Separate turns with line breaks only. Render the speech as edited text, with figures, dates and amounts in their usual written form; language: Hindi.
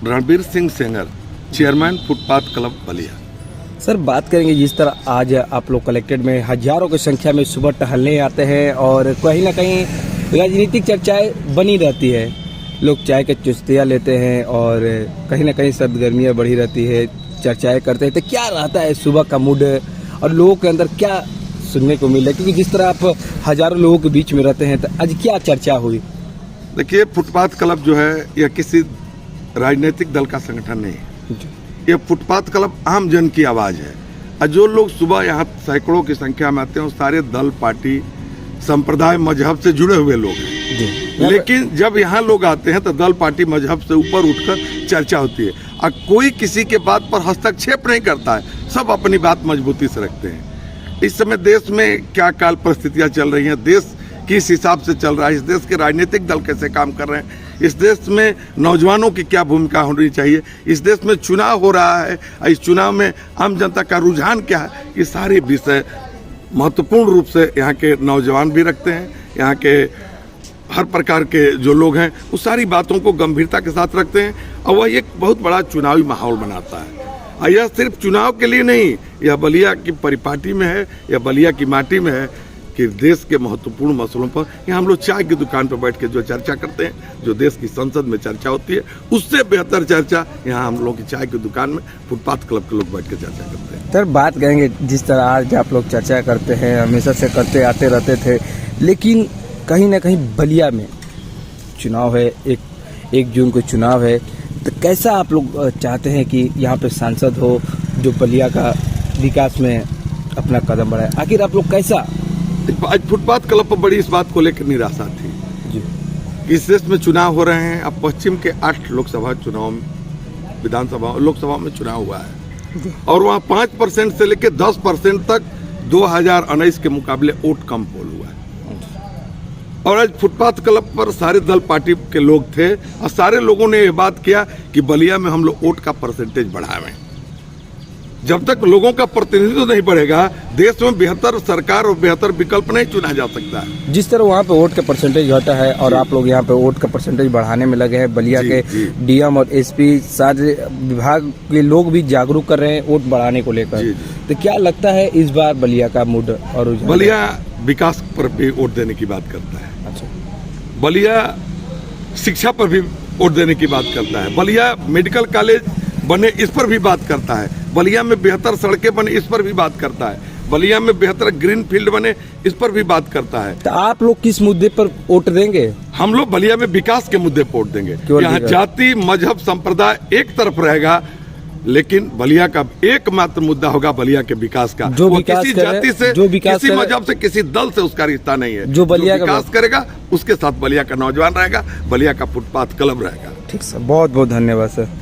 Ranbir Singh Sengar, chairman footpath club Ballia.
Sir, बात करेंगे जिस तरह आज आप लोग कलेक्टेड में हजारों की संख्या में सुबह टहलने आते हैं और कहीं ना कहीं राजनीतिक चर्चाएं बनी रहती है, लोग चाय के चुस्कियाँ लेते हैं और कहीं ना कहीं सरगर्मियाँ बढ़ी रहती है, चर्चाएं करते हैं। तो क्या रहता है सुबह का मूड और लोगों के अंदर क्या सुनने को मिला, क्योंकि जिस तरह आप हजारों लोगों के बीच में रहते हैं, तो आज क्या चर्चा हुई?
देखिए, फुटपाथ क्लब जो है यह किसी राजनीतिक दल का संगठन नहीं है। ये फुटपाथ क्लब आम जन की आवाज है और जो लोग सुबह यहाँ सैकड़ों की संख्या में आते हैं, सारे दल, पार्टी, संप्रदाय, मजहब से जुड़े हुए लोग हैं। लेकिन जब यहाँ लोग आते हैं तो दल, पार्टी, मजहब से ऊपर उठकर चर्चा होती है और कोई किसी के बात पर हस्तक्षेप नहीं करता है, सब अपनी बात मजबूती से रखते हैं। इस समय देश में क्या काल परिस्थितियां चल रही हैं, देश किस हिसाब से चल रहा है, इस देश के राजनीतिक दल कैसे काम कर रहे हैं, इस देश में नौजवानों की क्या भूमिका होनी चाहिए, इस देश में चुनाव हो रहा है, इस चुनाव में आम जनता का रुझान क्या है, ये सारे विषय महत्वपूर्ण रूप से यहाँ के नौजवान भी रखते हैं। यहाँ के हर प्रकार के जो लोग हैं उस सारी बातों को गंभीरता के साथ रखते हैं और वह एक बहुत बड़ा चुनावी माहौल बनाता है। और यह सिर्फ चुनाव के लिए नहीं, यह बलिया की परिपाटी में है, यह बलिया की माटी में है कि देश के महत्वपूर्ण मसलों पर यहाँ हम लोग चाय की दुकान पर बैठ के जो चर्चा करते हैं, जो देश की संसद में चर्चा होती है, उससे बेहतर चर्चा यहाँ हम लोग की चाय की दुकान में फुटपाथ क्लब के लोग बैठ के चर्चा करते हैं।
सर, बात करेंगे जिस तरह आज आप लोग चर्चा करते हैं, हमेशा से करते आते रहते थे, लेकिन कहीं ना कहीं बलिया में चुनाव है, एक जून को चुनाव है, तो कैसा आप लोग चाहते हैं कि यहाँ पे सांसद हो जो बलिया का विकास में अपना कदम बढ़ाए? आखिर आप लोग कैसा?
आज फुटपाथ क्लब पर बड़ी इस बात को लेकर निराशा थी जी। इस देश में चुनाव हो रहे हैं, अब पश्चिम के 8 लोकसभा चुनाव, विधानसभा, लोकसभा में चुनाव हुआ है और वहाँ 5% से लेकर 10% तक 2019 के मुकाबले वोट कम पोल हुआ है। और आज फुटपाथ क्लब पर सारे दल, पार्टी के लोग थे और सारे लोगों ने यह बात किया कि बलिया में हम लोग वोट का परसेंटेज बढ़ावें। जब तक लोगों का प्रतिनिधित्व नहीं बढ़ेगा, देश में बेहतर सरकार और बेहतर विकल्प नहीं चुना जा सकता है।
जिस तरह वहाँ पे वोट का परसेंटेज होता है और आप लोग यहाँ पे वोट का परसेंटेज बढ़ाने में लगे हैं, बलिया के डीएम और एसपी सारे विभाग के लोग भी जागरूक कर रहे हैं वोट बढ़ाने को लेकर, तो क्या लगता है इस बार बलिया का मूड? और
बलिया विकास पर भी वोट देने की बात करता है। अच्छा, बलिया शिक्षा पर भी वोट देने की बात करता है, बलिया मेडिकल कॉलेज बने इस पर भी बात करता है, बलिया में बेहतर सड़कें बने इस पर भी बात करता है, बलिया में बेहतर ग्रीन फील्ड बने इस पर भी बात करता है।
तो आप लोग किस मुद्दे पर वोट देंगे?
हम लोग बलिया में विकास के मुद्दे पर वोट देंगे। यहाँ जाति, मजहब, संप्रदाय एक तरफ रहेगा, लेकिन बलिया का एकमात्र मुद्दा होगा बलिया के विकास का।
जो विकास
किसी जाति से, किसी मजहब से, किसी दल से उसका रिश्ता नहीं है। जो बलिया का विकास करेगा उसके साथ बलिया का नौजवान रहेगा, बलिया का फुटपाथ क्लब रहेगा।
ठीक सर, बहुत बहुत धन्यवाद सर।